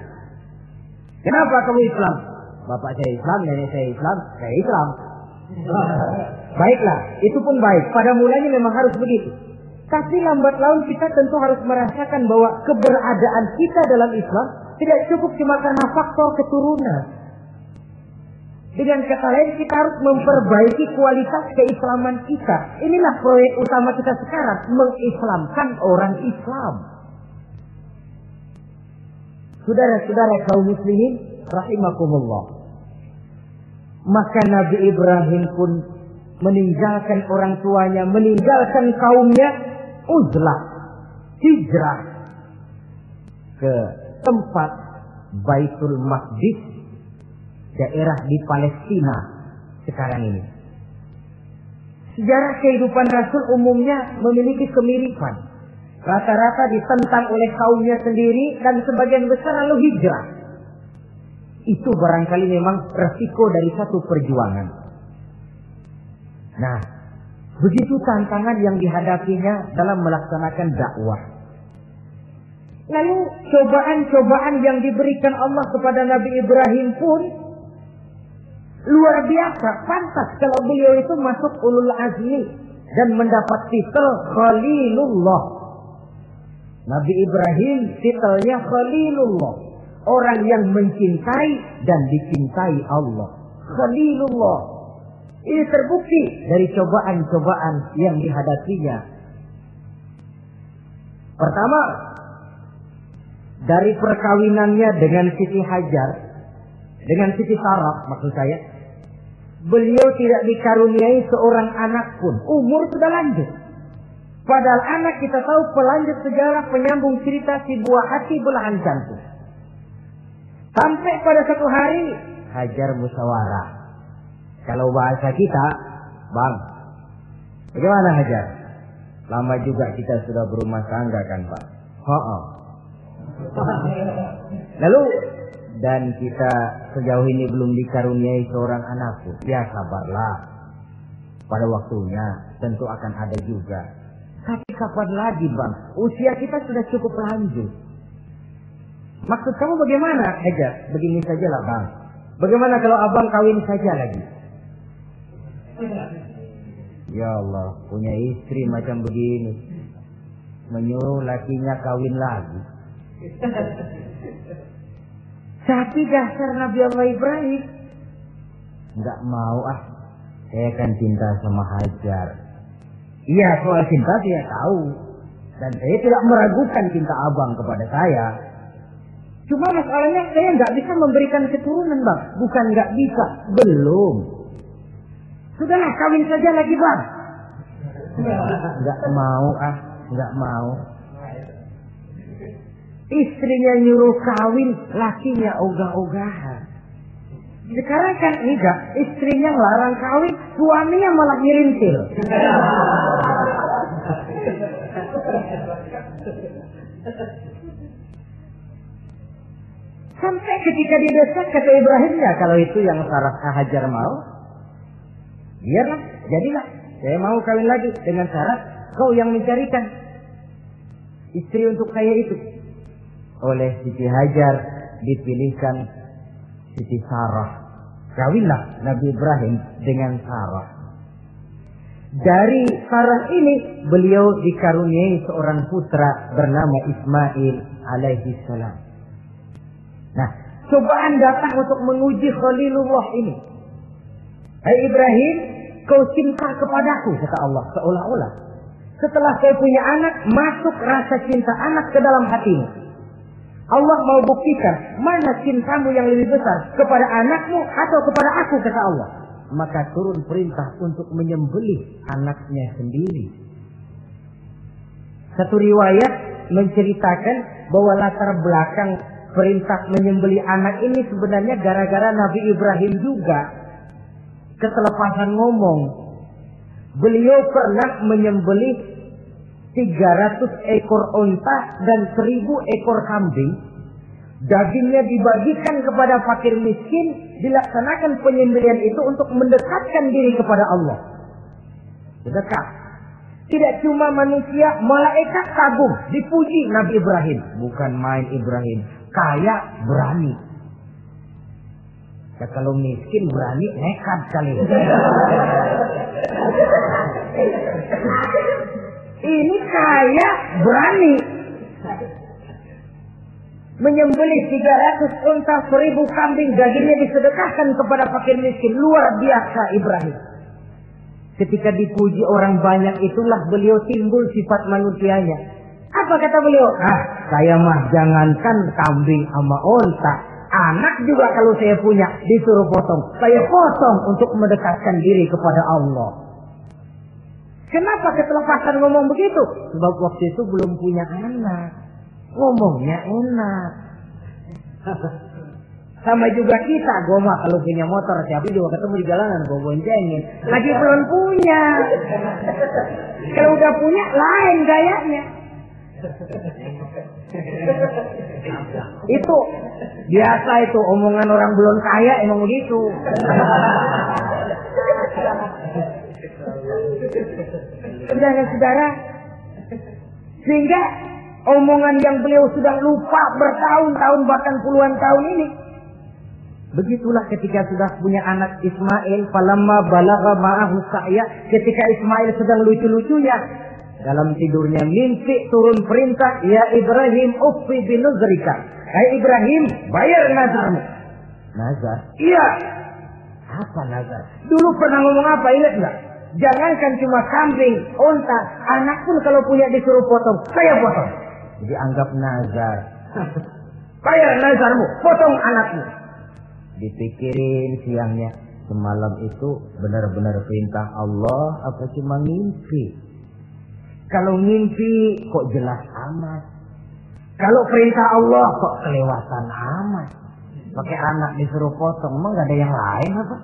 Kenapa kamu Islam? Bapak saya Islam, nenek saya Islam, saya Islam. Baiklah, itu pun baik. Pada mulanya memang harus begitu. Tapi lambat laun kita tentu harus merasakan bahwa keberadaan kita dalam Islam tidak cukup cuma karena faktor keturunan. Dengan kata lain, kita harus memperbaiki kualitas keislaman kita. Inilah proyek utama kita sekarang, mengislamkan orang Islam. Saudara-saudara kaum muslimin rahimakumullah. Maka Nabi Ibrahim pun meninggalkan orang tuanya, meninggalkan kaumnya, uzlah, hijrah ke tempat Baitul Maqdis, daerah di Palestina sekarang ini. Sejarah kehidupan Rasul umumnya memiliki kemiripan. Rata-rata ditentang oleh kaumnya sendiri dan sebagian besar lalu hijrah. Itu barangkali memang resiko dari satu perjuangan. Nah, begitu tantangan yang dihadapinya dalam melaksanakan dakwah. Lalu cobaan-cobaan yang diberikan Allah kepada Nabi Ibrahim pun luar biasa. Pantas kalau beliau itu masuk ulul azmi dan mendapat titel Khalilullah. Nabi Ibrahim titelnya Khalilullah, orang yang mencintai dan dicintai Allah. Khalilullah. Ini terbukti dari cobaan-cobaan yang dihadapinya. Pertama, dari perkawinannya dengan Siti Hajar, dengan Siti Sarah maksud saya, beliau tidak dikaruniai seorang anak pun. Umur sudah lanjut. Padahal anak kita tahu pelanjut sejarah, penyambung cerita, si buah hati, belahan jantung. Sampai pada satu hari Hajar musyawarah. Kalau bahasa kita, Bang, bagaimana Hajar? Lama juga kita sudah berumah tangga kan Pak? Lalu, dan kita sejauh ini belum dikaruniai seorang anak pun. Ya sabarlah, pada waktunya tentu akan ada juga. Tapi kapan lagi Bang? Usia kita sudah cukup lanjut. Maksud kamu bagaimana Hajar? Begini sajalah Bang. Bagaimana kalau abang kawin saja lagi? Ya Allah, punya istri macam begini, menyuruh lakinya kawin lagi. Tapi dasar Nabi Allah Ibrahim, nggak mau saya kan cinta sama Hajar. Iya, soal cinta saya tahu, dan saya tidak meragukan cinta abang kepada saya. Cuma masalahnya saya nggak bisa memberikan keturunan Bang. Bukan nggak bisa, belum. Sudahlah, kawin saja lagi Bang. Nggak mau nggak mau. Istrinya nyuruh kawin, lakinya ogah-ogahan. Sekarang kan enggak, istrinya larang kawin, suaminya malah ngirintil. Sampai ketika didesak kata Ibrahim, ya kalau itu yang Sarah Hajar mau, biarlah, jadilah. Saya mau kawin lagi dengan syarat kau yang mencarikan istri untuk saya itu. Oleh Siti Hajar dipilihkan Siti Sarah. Kawinlah Nabi Ibrahim dengan Sarah. Dari Sarah ini beliau dikaruniai seorang putra bernama Ismail alaihi salam. Nah, cobaan datang untuk menguji Khalilullah ini. Hai Ibrahim, kau cinta kepadaku, kata Allah, seolah-olah setelah kau punya anak, masuk rasa cinta anak ke dalam hatimu. Allah mau buktikan mana cintamu yang lebih besar, kepada anakmu atau kepada aku, kata Allah. Maka turun perintah untuk menyembelih anaknya sendiri. Satu riwayat menceritakan bahwa latar belakang perintah menyembelih anak ini sebenarnya gara-gara Nabi Ibrahim juga ketelepasan ngomong. Beliau pernah menyembelih 300 ekor onta dan 1000 ekor kambing. Dagingnya dibagikan kepada fakir miskin, dilaksanakan penyembelihan itu untuk mendekatkan diri kepada Allah. Dekat. Tidak cuma manusia, malaikat kagum, dipuji Nabi Ibrahim. Bukan main Ibrahim, kaya berani. Ya, kalau miskin berani, nekat kali. Ini kaya berani. Menyembelih 300 unta, 1000 kambing, dagingnya disedekahkan kepada fakir miskin. Luar biasa Ibrahim. Ketika dipuji orang banyak itulah beliau timbul sifat manusianya. Apa kata beliau? Saya mah jangankan kambing sama unta, anak juga kalau saya punya disuruh potong, saya potong untuk mendekatkan diri kepada Allah. Kenapa ketelepasan ngomong begitu? Sebab waktu itu belum punya anak, ngomongnya enak. Sama juga kita, goma kalau punya motor, siapa juga ketemu di jalanan, gue boncengin. Lagi belum punya. Kalau udah punya, lain gayanya. Itu biasa itu omongan orang belum kaya emang begitu. Saudara-saudara, sehingga omongan yang beliau sudah lupa bertahun-tahun bahkan puluhan tahun ini. Begitulah ketika sudah punya anak Ismail, falamma balagha ma'ahu sa'ya, ketika Ismail sedang lucu-lucunya dalam tidurnya mimpi turun perintah, ya Ibrahim uffi binuzrika. Hai Ibrahim, bayar nazarmu. Nazar? Iya. Apa nazar? Dulu pernah ngomong apa, ingat enggak? Jangankan cuma kambing, unta, anak pun kalau punya disuruh potong, saya potong. Jadi anggap nazar. Bayar nazarmu, potong anakmu. Dipikirin siangnya, semalam itu benar-benar perintah Allah apa cuma mimpi? Kalau mimpi kok jelas amat. Kalau perintah Allah kok kelewatan amat. Pakai anak disuruh potong, emang gak ada yang lain apa?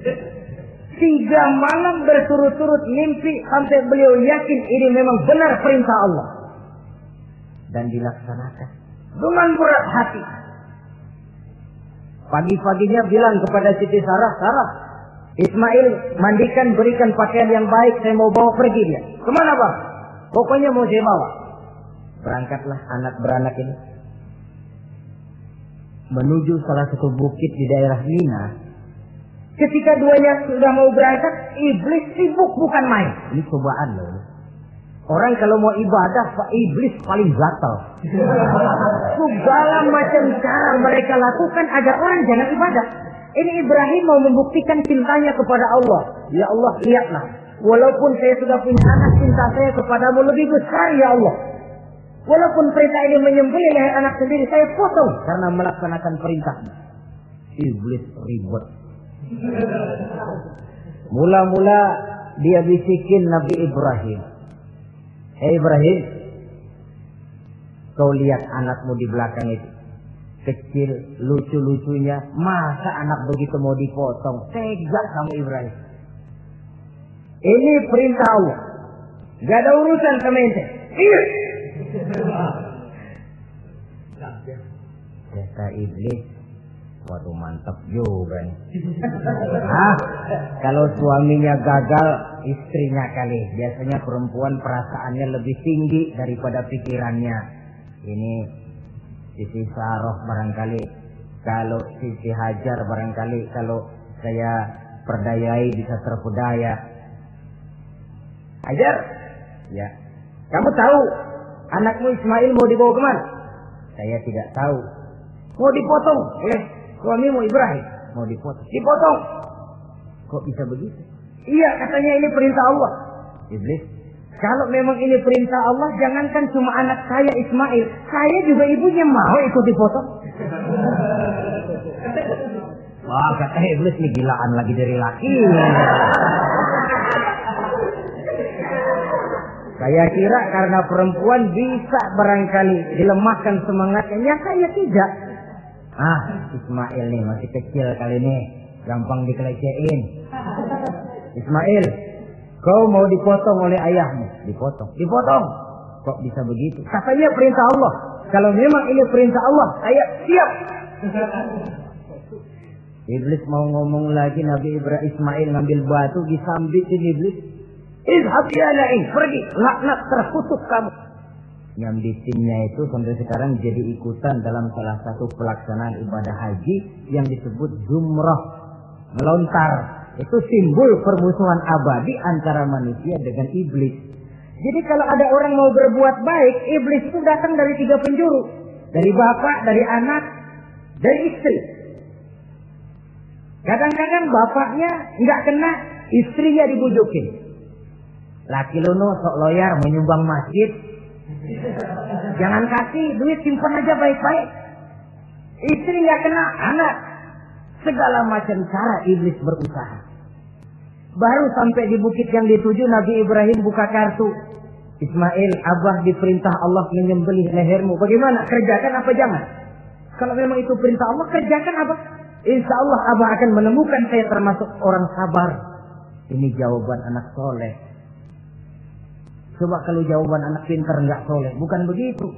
3 malam berturut-turut mimpi sampai beliau yakin ini memang benar perintah Allah. Dan dilaksanakan dengan berat hati. Pagi-paginya bilang kepada Siti Sarah, Sarah, Ismail mandikan, berikan pakaian yang baik, saya mau bawa pergi dia. Kemana bang? Pokoknya mau saya bawa. Berangkatlah anak beranak ini menuju salah satu bukit di daerah Mina. Ketika duanya sudah mau berangkat, iblis sibuk bukan main. Ini cobaan loh. Orang kalau mau ibadah, iblis paling gatal. Segala macam cara mereka lakukan agar orang jangan ibadah. Ini Ibrahim mau membuktikan cintanya kepada Allah. Ya Allah, lihatlah. Walaupun saya sudah punya anak, cinta saya kepadamu lebih besar ya Allah. Walaupun perintah ini menyembelih leher anak sendiri, saya potong karena melaksanakan perintahmu. Iblis ribet. Mula-mula dia bisikin Nabi Ibrahim. Hei Ibrahim, kau lihat anakmu di belakang itu. Kecil, lucu-lucunya. Masa anak begitu mau dipotong? Tega kamu Ibrahim. Ini perintah Allah. Gak ada urusan sama ente. Iya. Kata iblis, waduh mantap juga nih. Kalau suaminya gagal, istrinya kali. Biasanya perempuan perasaannya lebih tinggi daripada pikirannya. Ini Siti Saroh barangkali, kalau Siti Hajar barangkali, kalau saya perdayai bisa terpedaya. Hajar, ya. Kamu tahu anakmu Ismail mau dibawa kemana? Saya tidak tahu. Mau dipotong oleh suamimu Ibrahim. Mau dipotong. Dipotong. Kok bisa begitu? Iya, katanya ini perintah Allah. Iblis, Kalau memang ini perintah Allah, jangankan cuma anak saya Ismail, saya juga ibunya mau ikut dipotong. Wah, kata iblis nih gilaan lagi dari laki. Saya kira karena perempuan bisa barangkali dilemahkan semangatnya, saya tidak. Ismail nih masih kecil kali ini, gampang dikelecehin. Ismail, kau mau dipotong oleh ayahmu? Dipotong. Kok bisa begitu? Katanya perintah Allah. Kalau memang ini perintah Allah, saya siap. Iblis mau ngomong lagi, Nabi Ismail ngambil batu disambitin iblis. Izhab ya la'in, pergi, laknat, terkutuk kamu. Nyambitinnya itu sampai sekarang jadi ikutan dalam salah satu pelaksanaan ibadah haji yang disebut jumrah, melontar. Itu simbol permusuhan abadi antara manusia dengan iblis. Jadi kalau ada orang mau berbuat baik, iblis itu datang dari 3 penjuru. Dari bapak, dari anak, dari istri. Kadang-kadang bapaknya nggak kena, istrinya dibujukin. Laki lu sok loyar menyumbang masjid. Jangan kasih duit, simpan aja baik-baik. Istri nggak kena, anak. Segala macam cara iblis berusaha. Baru sampai di bukit yang dituju, Nabi Ibrahim buka kartu. Ismail, Abah diperintah Allah menyembelih lehermu. Bagaimana? Kerjakan apa jangan? Kalau memang itu perintah Allah, kerjakan Abah. Insya Allah Abah akan menemukan saya termasuk orang sabar. Ini jawaban anak soleh. Coba kalau jawaban anak pintar nggak soleh, bukan begitu.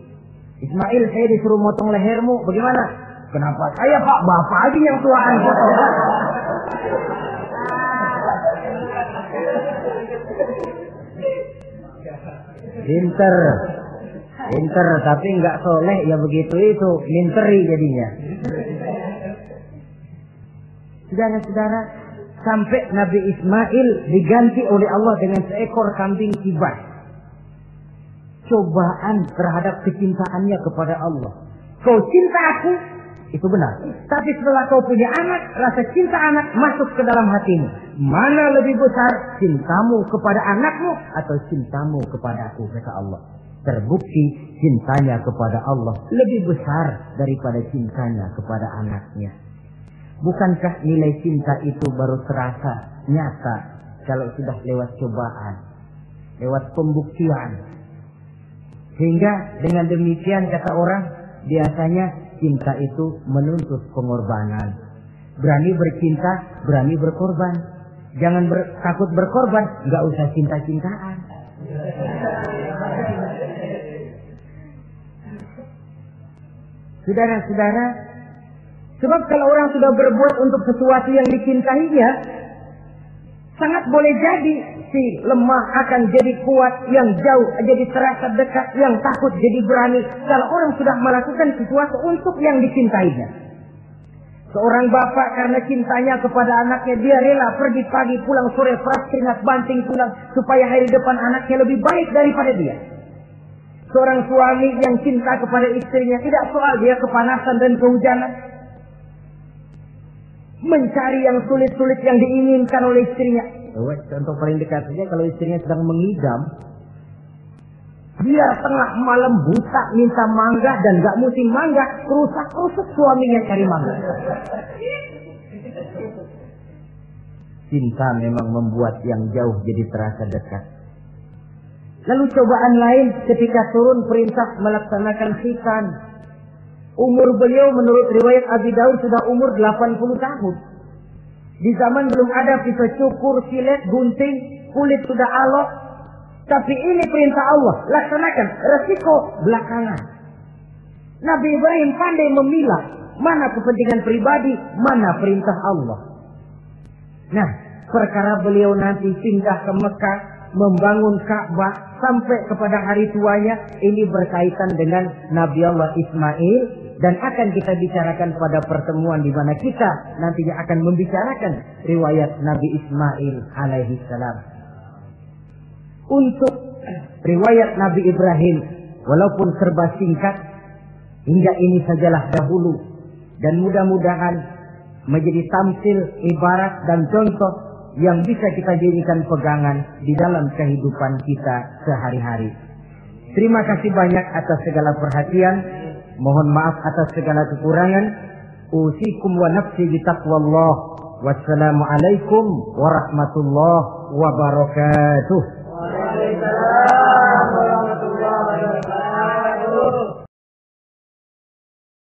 Ismail, saya disuruh motong lehermu, bagaimana? Kenapa saya Pak? Bapak aja yang tuaan potong. Pinter, tapi nggak soleh ya begitu itu, minteri jadinya. Saudara-saudara, sampai Nabi Ismail diganti oleh Allah dengan seekor kambing kibas. Cobaan terhadap kecintaannya kepada Allah. Kau cinta aku, itu benar. Tapi setelah kau punya anak, rasa cinta anak masuk ke dalam hatimu. Mana lebih besar, cintamu kepada anakmu atau cintamu kepada aku, kata Allah. Terbukti cintanya kepada Allah lebih besar daripada cintanya kepada anaknya. Bukankah nilai cinta itu baru terasa nyata kalau sudah lewat cobaan, lewat pembuktian? Sehingga dengan demikian kata orang, biasanya cinta itu menuntut pengorbanan. Berani bercinta, berani berkorban. Jangan takut berkorban, nggak usah cinta-cintaan. Saudara-saudara, sebab kalau orang sudah berbuat untuk sesuatu yang dicintainya, sangat boleh jadi si lemah akan jadi kuat, yang jauh jadi terasa dekat, yang takut jadi berani. Kalau orang sudah melakukan sesuatu untuk yang dicintainya. Seorang bapak karena cintanya kepada anaknya, dia rela pergi pagi pulang sore, peras keringat banting pulang supaya hari depan anaknya lebih baik daripada dia. Seorang suami yang cinta kepada istrinya, tidak soal dia kepanasan dan kehujanan, mencari yang sulit-sulit yang diinginkan oleh istrinya. Contoh paling dekat saja, kalau istrinya sedang mengidam, dia tengah malam buta minta mangga dan gak musim mangga, rusak-rusak suaminya cari mangga. Cinta memang membuat yang jauh jadi terasa dekat. Lalu cobaan lain ketika turun perintah melaksanakan khitan. Umur beliau menurut riwayat Abi Daud sudah umur 80 tahun. Di zaman belum ada pisau cukur, silet, gunting, kulit sudah alok. Tapi ini perintah Allah, laksanakan. Resiko belakangan. Nabi Ibrahim pandai memilah mana kepentingan pribadi, mana perintah Allah. Nah, perkara beliau nanti pindah ke Mekah, membangun Ka'bah sampai kepada hari tuanya, ini berkaitan dengan Nabi Allah Ismail, dan akan kita bicarakan pada pertemuan di mana kita nantinya akan membicarakan riwayat Nabi Ismail alaihi salam. Untuk riwayat Nabi Ibrahim, walaupun serba singkat, hingga ini sajalah dahulu, dan mudah-mudahan menjadi tamsil, ibarat dan contoh yang bisa kita jadikan pegangan di dalam kehidupan kita sehari-hari. Terima kasih banyak atas segala perhatian. Mohon maaf atas segala kekurangan. Usikum wa nafsi bitaqwallah. Wassalamualaikum warahmatullahi wabarakatuh.